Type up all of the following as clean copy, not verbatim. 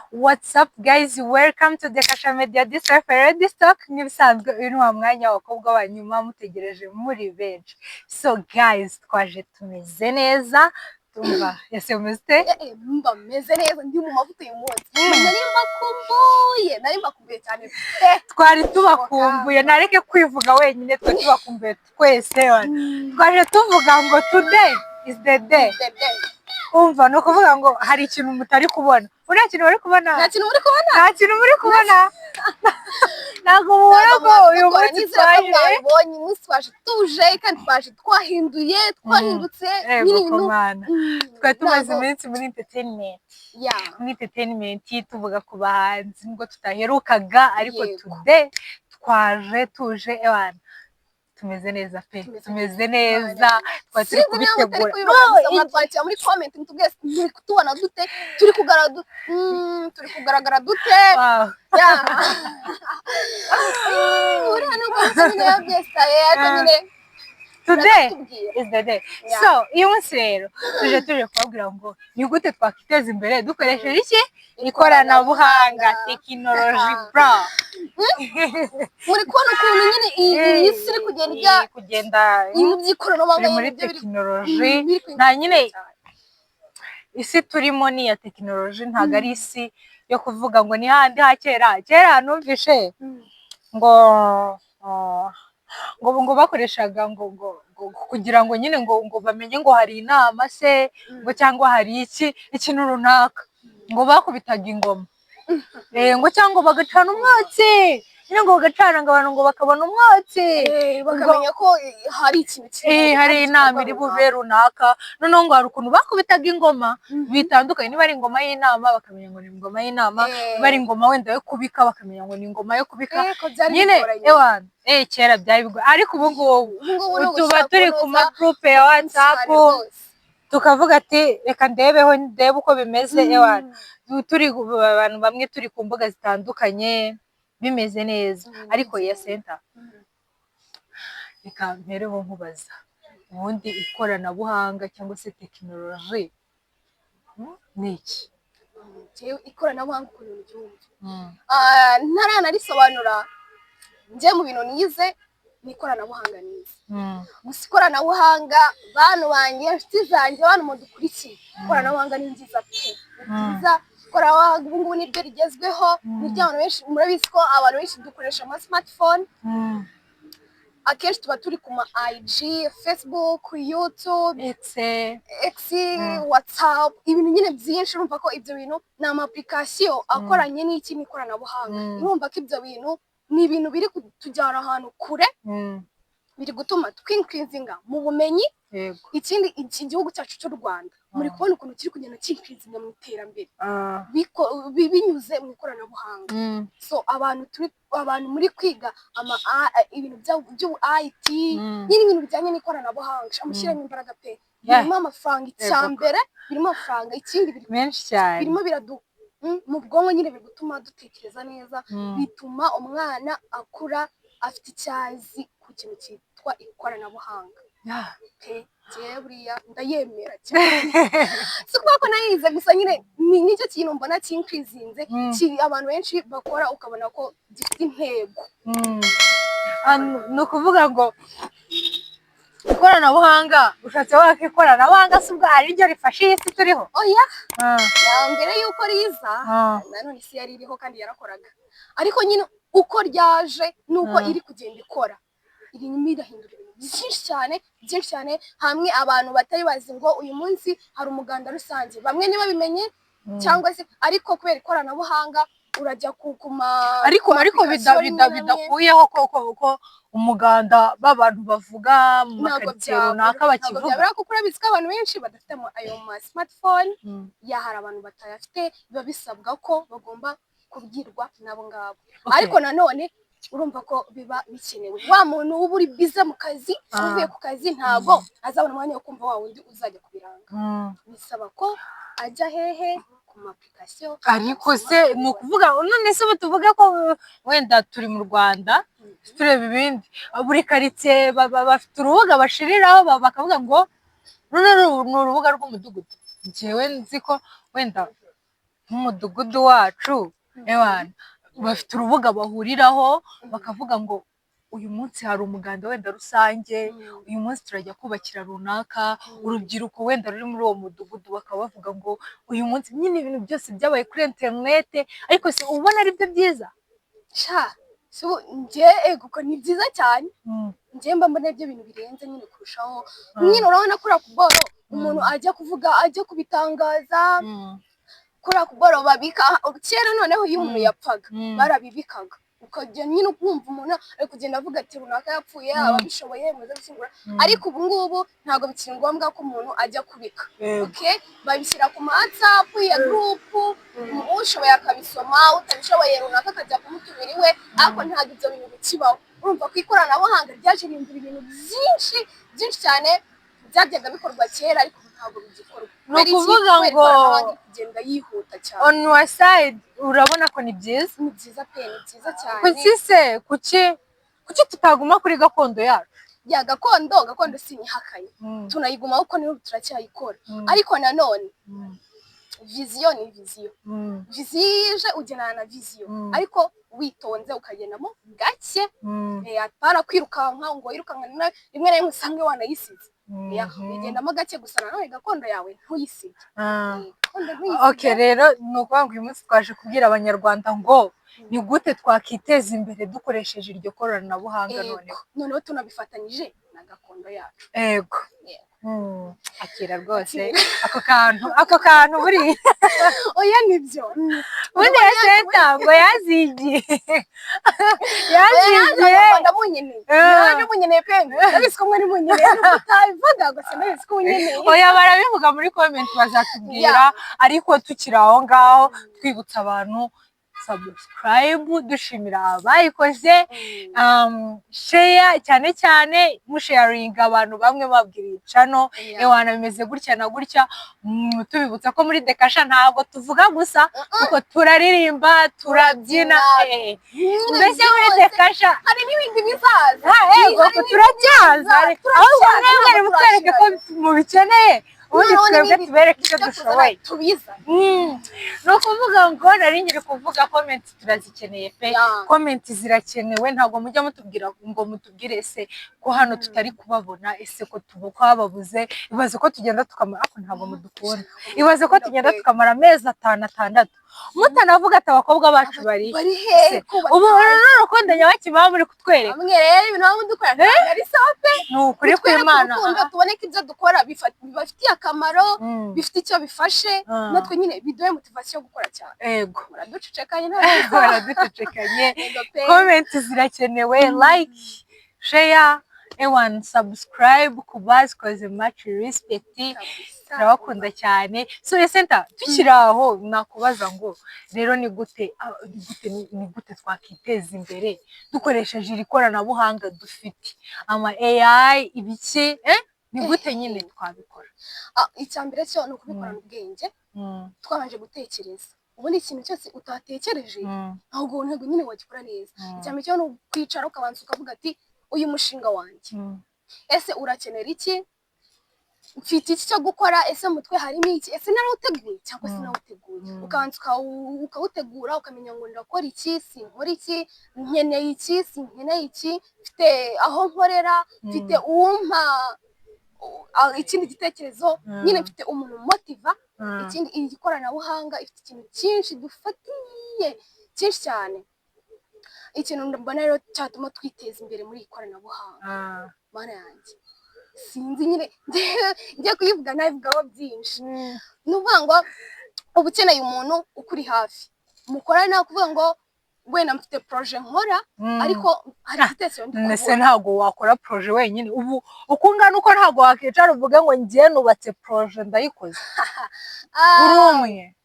What's up, guys? Welcome to the Kasha Media Discovery. This talk ngibisanzwe uyu ni wa mwanya w'abakobwa banyuma mutegereje muri benshi. So guys, twaje tumeze neza. Tumva yase umeze mba meze neza ndi mu mavuta y'umunsi. Nari mbakumbuye cyane. Twari tubakumbuye, nareke kwivuga wenyine, tubakumbuye twese. Twaje tuvuga ngo today is the day. Umva no kuvuga ngo hari ikintu mutari kubona. Uri kintu uri kubona? Nta kintu muri kubona? Nta kintu muri kubona? Nago mubona uyu munsi twaje twabonye umunsi twaje tuje kandi twaje twahindutse ibintu. Twari tumaze iminsi muri entertainment. Muri entertainment tuvuga ku bahanzi ngo tutaherukaga, ariko today twaje tuje ebana. Tumeze neza pe, tumeze neza, twaturi kubitegura. Mwatwakira muri comment mutubwese muri kutubona dute, turi kugaragara dute. Uri hano kwa nyine byestaye Today is the day. So, iyo munsi rero tuje kubabwira ngo ni gute twakiteza imbere dukoresheje iki? Ikoranabuhanga, technology bro. Muri kubona ukuntu nyine iyi si iri kugenda ibintu by'ikoranabuhanga muri technology. Nta nyine isi turimo ni ya technology, ntago ari isi yo kuvuga ngo ni handi ha kera numvishe ngo bakoreshaga ngo kugira ngo nyine ngo bamenye ngo hari inama se ngo cyangwa hari ikintu runaka, ngo bakubitaga ingoma ngo cyangwa bagacana umwotsi, nyine ngo bagacana ngo abantu ngo bakabona umwotsi, bakamenya ko hari ikintu hari inama iri bube runaka. Noneho ngo hari ukuntu bakubitaga ingoma bitandukanye, niba ari ingoma y'inama bakamenya ngo ni ingoma y'inama, niba ari ingoma wenda yo kubika bakamenya ngo ni ingoma yo kubika. Nyine ewana kera byari bigoye, ariko ubu ngubu tuba turi ku ma group ya WhatsApp tukavuga ati reka ndebe uko bimeze. Ewana turi abantu bamwe turi ku mbuga zitandukanye bimeze neza. Ariko ya center reka mpereho nkubaza, ubundi ikoranabuhanga cyangwa se technology ni iki? Ikoranabuhanga ukuntu byumva ntaranarisobanura njye mu bintu nize ni ikoranabuhanga nize. Gusa ikoranabuhanga bantu banjye inshuti zanjye bantu mudukurikiye, ikoranabuhanga ni nziza pe, nziza. Ikoranabuhanga ubu ngubu niryo rigezweho, niryo abantu benshi murabizi ko abantu benshi dukoresha ama smartphone. Akenshi tuba turi ku ma IG, Facebook, YouTube, X, WhatsApp, ibintu nyine byinshi. Urumva ko ibyo bintu ni ama application akoranye n'iki n'ikoranabuhanga. Urumva ko ibyo bintu ni ibintu biri kutujyana ahantu kure, biri gutuma twinkrizinga mu bumenyi. Ikindi iki gihugu cyacu cy'u Rwanda muri kubona ukuntu kiri kugenda kinkrizinga mu iterambere binyuze mu ikoranabuhanga. So abantu muri kwiga ibintu bya IT nyine ibintu bijyanye n'ikoranabuhanga amushyiramo imbaraga pe. Birimo amafaranga icyambere, birimo amafaranga, ikindi biri menshi cyane, birimo biradu mu bwonko nyine biri gutuma dutekereza neza, bituma umwana akura afite icyazi ku kintu cyitwa ikoranabuhanga. Buriya ndayemera cyane. Si kuba ko nayize gusa nyine nicyo kintu mbona kinkrizinze abantu benshi bakora ukabona ko gifite intego. Ni ukuvuga ngo ikoranabuhanga ushatse waka ikoranabuhanga si ubwo ari ryo rifashe iyi si turiho. Oya mbere yuko riza nanone isi yari iriho kandi yarakoraga, ariko nyine uko ryaje nuko iri kugenda ikora, irimo irahindura byinshi cyane. Hamwe abantu batari bazi ngo uyu munsi hari umuganda rusange, bamwe niba bimenye cyangwa se, ariko kubera ikoranabuhanga urajya kuma ariko bidakuyeho ko umuganda b'abantu bavuga mu makaritsiye runaka bakivuga, kuko urabizi ko abantu benshi badafite ayo ma smartphone. Hari abantu batayafite, biba bisabwa ko bagomba kubwirwa nabo ngabo. Ariko nanone urumva ko biba bikenewe, wa muntu uba uri bize mu kazi, uvuye ku kazi ntago azabona umwanya wo kumva wa wundi uzajya kubiranga. Bisaba ko ajya hehe ku ma application. Ariko se ni ukuvuga none se tuvuge ko wenda turi mu Rwanda tureba ibindi, buri karitsiye bafite urubuga bashiriraho bakavuga ngo runo ni urubuga rw'umudugudu. Njyewe nzi ko wenda nk'umudugudu wacu ewana bafite urubuga bahuriraho bakavuga ngo uyu munsi hari umuganda wenda rusange, uyu munsi turajya kubakira runaka, urubyiruko wenda ruri muri uwo mudugudu bakaba bavuga ngo uyu munsi nyine ibintu byose byabaye kuri interinete, ariko se ubona ari byo byiza sha njye kuko ni byiza cyane. Njye mba mbona ibyo bintu birenze nyine kurushaho. Nyine urabona kuri akuboro umuntu ajya kuvuga ajya kubitangaza, kuri akuboro babika kera, noneho iyo umuntu yapfaga barabibikaga ukajya nyine ukumva umuntu ari kugenda avuga ati runaka yapfuye ababishoboye muze gushyingura, ariko ubu ngubu ntabwo bikiri ngombwa ko umuntu ajya kubika. Okay, babishyira ku WhatsApp ya group, ushoboye akabisoma, utabishoboye runaka akajya kumutumira iwe, ariko ntabwo ibyo bintu bikibaho. Urumva ko ikoranabuhanga ryaje rihindura ibintu byinshi cyane byajyaga bikorwa kera, ariko ntabwo bigikorwa. Ni ukuvuga ngo kugenda yihuta cyane. On your side urabona ko ni byiza? Ni byiza pe, ni byiza cyane. Kuki se kuki tutaguma kuri gakondo yacu? Ya gakondo sinyihakaye, tunayigumaho kuko niho turacyayikora, ariko nanone viziyo ni viziyo. Viziyo ugenana na viziyo, ariko witonze ukagendamo gake, atara kwirukanka ngo yirukanka rimwe na rimwe usange wanayisize. Ugendamo gake gusa nanone gakondo yawe ntuyisige. Okay, rero ni ukuvuga ngo uyu munsi twaje kubwira abanyarwanda ngo ni gute twakiteza imbere dukoresheje iryo koranabuhanga noneho tunabifatanyije na gakondo yacu. Yego. Akira rwose ako kantu buri oya nibyo ubundi yaseta ngo yazigiye ndamunyeneye pe, ndabizi ko mwari munyeneye utabivuga gusa ndabizi ko unyeneye. Oya barabivuga muri comment bazatubwira, ariko tukiri aho ngaho twibutsa abantu subscribe, dushimira abayikoze, share cyane musharinga abantu bamwe babwira icano ewana bimeze gutya na gutya, tubibutsa ko muri dekasha ntabwo tuvuga gusa kuko turaririmba turabyina, mbese muri dekasha hari n'ibindi bizaza, yego turacyaza, ahubwo mwebwe mutwereke ko mubikeneye ubundi twebwe tubereke icyo dushoboye. Ni ukuvuga ngo nari nyiri kuvuga comment turazikeneye pe, comment zirakenewe, ntabwo mujya mutubwira ngo mutubwire ese ko hano tutari kubabona, ese ko twababuze, ibaze ko tugenda tukamara, ariko ntabwo mudukunda, ibaze ko tugenda tukamara amezi 5 mutanavuga ati abakobwa bacu bari he, ubu n'urukundo nyabakimama muri kutwereka amwe rero ibintu bamwe dukora ari sape, ni ukuri kw'Imana tuboneka ibyo dukora bibafitiye akamaro, bifite icyo bifashe, natwe nyine biduhe motivation yo gukora cyane. Yego, muraducecekanye comment zirakenewe, like, share, subscribe kubazikoze much respect, turabakunda cyane. So Senta, tukiri aho nakubaza ngo rero ni gute twakiteza imbere dukoresheje iri koranabuhanga dufite, ama AI ibiki, ni gute nyine twabikora? Icyambere cyo no kubikorana ubwenge, twabanje gutekereza. Ubundi ikintu cyose utatekereje ahubwo ntego nyine wagikora neza. Icyambere cyo no kwicara ukabanza ukavuga ati uyu mushinga wanjye ese urakenera iki, mfite iki cyo gukora, ese mutwe harimo iki, ese narawuteguye cyangwa se nawuteguye. Ukabanza ukawutegura ukamenya ngo ndakora iki, sinkora iki, nkeneye iki, sinkeneye iki, mfite aho nkorera, mfite uwumpa ikindi gitekerezo, nyine mfite umuntu motiva. Ikindi iri koranabuhanga ifite ikintu cyinshi dufatiye cyinshi cyane. Ikintu mbona rero cyatuma twiteza imbere muri ikoranabuhanga, mana yanjye sinzi nyine ngiye kuyivuga nabivugaho byinshi. Nuvuga ngo uba ukeneye umuntu ukuri hafi, mukorana kuvuga ngo wenda mfite projet nkora, ariko hari igitekerezo ndikubona. Nese ntabwo wakora projet wenyine, ubu ukungana uko ntabwo wakicara uvuge ngo ngiye nubatse projet ndayikoze uri umwe.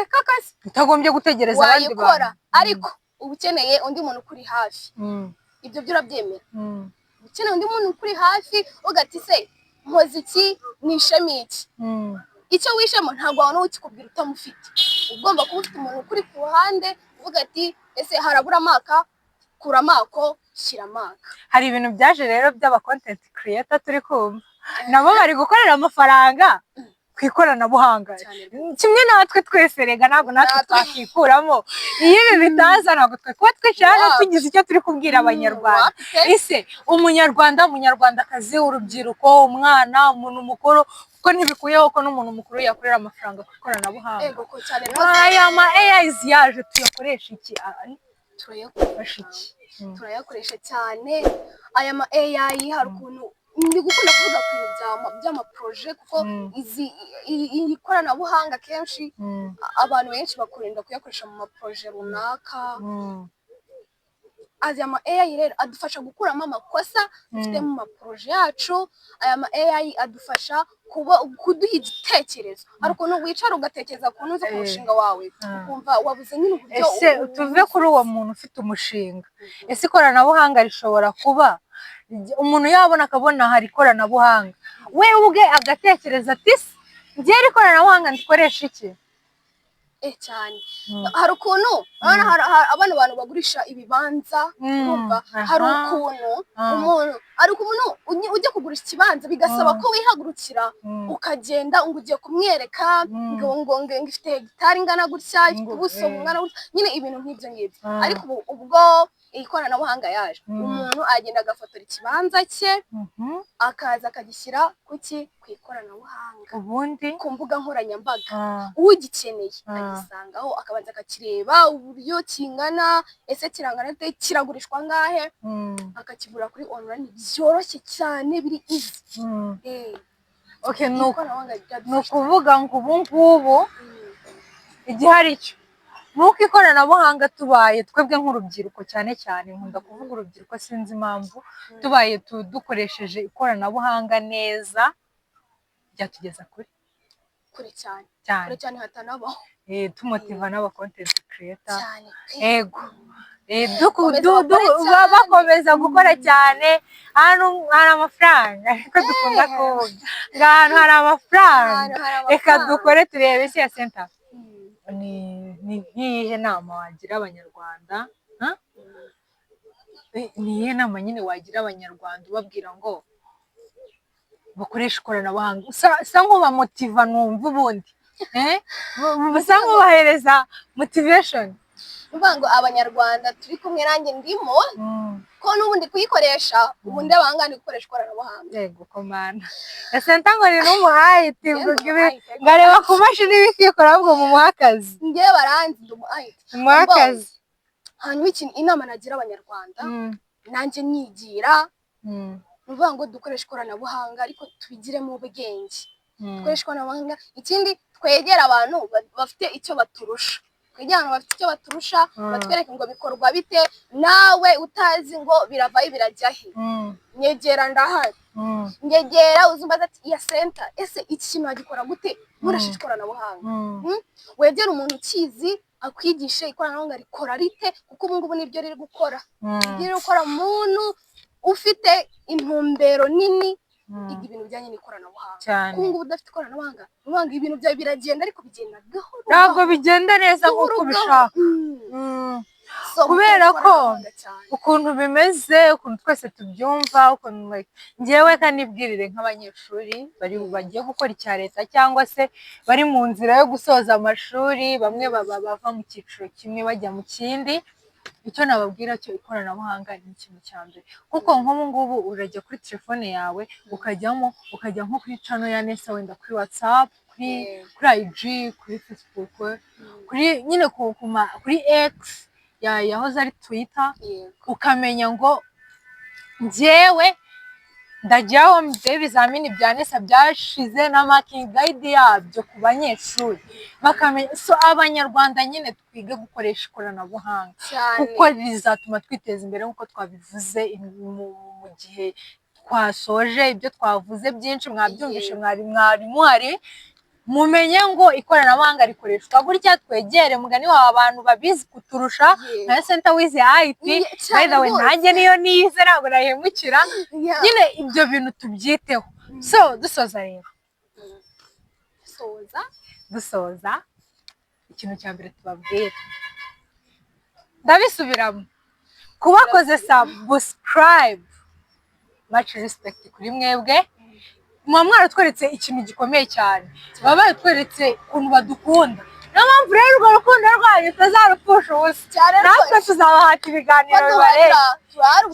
Kakasi utagombye gutegereza abandi bantu, ariko uba ukeneye undi muntu ukuri hafi. Ibyo byo urabyemera? Ukeneye undi muntu ukuri hafi ugati se nkoze iki, nishemi iki, icyo wishemo ntabwo wabona ukikubwira utamufite. Ugomba kuba ufite umuntu ukuri ku ruhande uvuga ati ese harabura amaka, kura amako, shyira amaka. Hari ibintu byaje rero by'aba content creator turi kumva, nabo bari gukorera amafaranga ku ikoranabuhanga kimwe natwe twese rega ntabwo natwe twakikuramo iyo ibi bitaza ntabwo kuba twicaye hano tugize icyo turi kubwira abanyarwanda ese umunyarwandakazi urubyiruko umwana umuntu mukuru kuko ntibikuyeho ko n'umuntu mukuru yakorera amafaranga ku ikoranabuhanga aya ma AIs yaje tuyakoresha iki turayakoresha cyane aya ma AI hari ukuntu ndi gukunda kuvuga ku bintu by'amaproje kuko iyi koranabuhanga kenshi abantu benshi bakunda kuyakoresha mu maproje runaka. Aya ma AI rero adufasha gukuramo amakosa dufite mu maproje yacu. Aya ma AI adufasha kuduha igitekerezo. Hari ukuntu wicara ugatekereza ku ntuze ku mushinga wawe ukumva wabuze nyine uburyo ese tuve kuri uwo muntu ufite umushinga. Ese ikoranabuhanga rishobora kuba umuntu yabona akabona hari ikoranabuhanga we ubwe agatekereza ati ngiye ikoranabuhanga ndikoresha iki cyane. Hari ukuntu abana bantu bagurisha ibibanza urumva hari ukuntu ujya kugurisha ikibanza bigasaba ko wihagurukira ukagenda ngo ugiye kumwereka ngo ifite hegitari ingana gutya ifite ubuso bungana gutya nyine ibintu nk'ibyo ngibyo. Ariko ubwo ikoranabuhanga yaje umuntu agenda agafotora ikibanza cye akaza akagishyira ku ikoranabuhanga ubundi ku mbuga nkoranyambaga ugikeneye agisangaho akabanza akakireba uburyo kingana ese kirangana kiragurishwa ngahe akakigura kuri online byoroshye cyane biri easy. Ni ukuvuga ngo ubu ngubu igihari cyo nuko ikoranabuhanga tubaye twebwe nk'urubyiruko cyane cyane nkunda kuvuga urubyiruko sinzi impamvu tubaye dukoresheje ikoranabuhanga neza byatugeza kure cyane hatanabaho tumotiva n'aba content creator yego bakomeza gukora cyane. Hano hari amafaranga ariko dukunda kuvuga ahantu hari amafaranga reka dukore turebe isi ya center. Ni nk'iyihe nama wagira abanyarwanda ni iyihe nama nyine wagira abanyarwanda ubabwira ngo bakoresha ikoranabuhanga usa nk'ubamotiva numva ubundi usa nk'ubahereza motivation uvuga ngo abanyarwanda turi kumwe nanjye ndimo ko n'ubundi kuyikoresha ubundi abangana gukoresha ikoranabuhanga. Yego komana ese ntangore n'umuhaye ngareba ku mashini bikikora ahubwo mu muhakazi ngiye baranzi umuhakazi. Hanyuma inama nagira abanyarwanda nanjye nyigira uvuga ngo dukoresha ikoranabuhanga ariko tubigiremo ubwenge dukoresha ikoranabuhanga. Ikindi twegera abantu bafite icyo baturusha batwereke ngo bikorwa bite nawe utazi ngo biravayo birajya he nyegera ndahari nyegera uzumbaza ati iya center ese iki kintu agikora gute nkoresheje ikoranabuhanga. Wegera umuntu ukizi akwigishe ikoranabuhanga rikora rite kuko ubu ngubu nibyo riri gukora riri gukora umuntu ufite intumbero nini ibintu bijyanye n'ikoranabuhanga. Kuko ngubu udafite ikoranabuhanga ubanga ibintu byawe biragenda ariko bigenda gahoro ntabwo bigenda neza nk'uko ubishaka kubera ko ukuntu bimeze ukuntu twese tubyumva ukuntu ngewe kanibwirire nk'abanyeshuri bagiye gukora icya leta cyangwa se bari mu nzira yo gusoza amashuri bamwe bava mu cyiciro kimwe bajya mu kindi. Icyo nababwira cyo ikoranabuhanga ni ikintu cya mbere kuko nk'ubu ngubu urajya kuri telefone yawe ukajya nko kuri channel ya Nesa wenda kuri WhatsApp kuri IG kuri Facebook kuri nyine kuri X yahoze ari Twitter ukamenya ngo njyewe ndajyaho mbere ibizamini bya Nesa byashize na marking guide yabyo ku banyeshuri bakamenya. So abanyarwanda nyine twige gukoresha ikoranabuhanga kuko bizatuma twiteza imbere nk'uko twabivuze mu gihe twasoje ibyo twavuze byinshi mwabyumvishe mwari muhari mumenye ngo ikoranabuhanga rikoreshwa gutya twegere mugani wa abantu babizi kuturusha na center wize IT by the way nanjye niyo nize ntabwo nahemukira nyine ibyo bintu tubyiteho. So dusoza rero dusoza ikintu cya mbere tubabwira ndabisubiramo kubakoze subscribe much respect kuri mwebwe muba mwaratweretse ikintu gikomeye cyane, baba baratweretse ukuntu badukunda. Niyo mpamvu rero urwo rukundo rwanyu tutazarupfusha ubusa, natwe tuzabahata ibiganiro bibareba.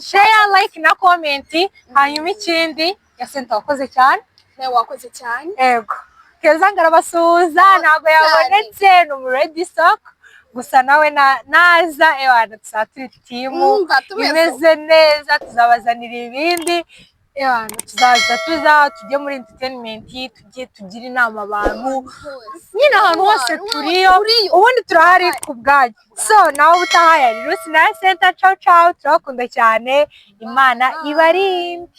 Share, like na comment. Hanyuma ikindi Yasenta wakoze cyane. Wakoze cyane. Ego Keza ngarabasuhuza, ntabwo yabonetse ni ready stock, gusa nawe naza ewana tuzaturi timu imeze neza, tuzabazanira ibindi ewana, tuzaza tujye muri entertainment, tujye tugira inama abantu nyine ahantu hose turiyo, ubundi turahari ku bwanyu. So nawe ubutaha yari RY'ISI na Yasenta, ciao ciao, turakunda cyane, Imana ibarinde.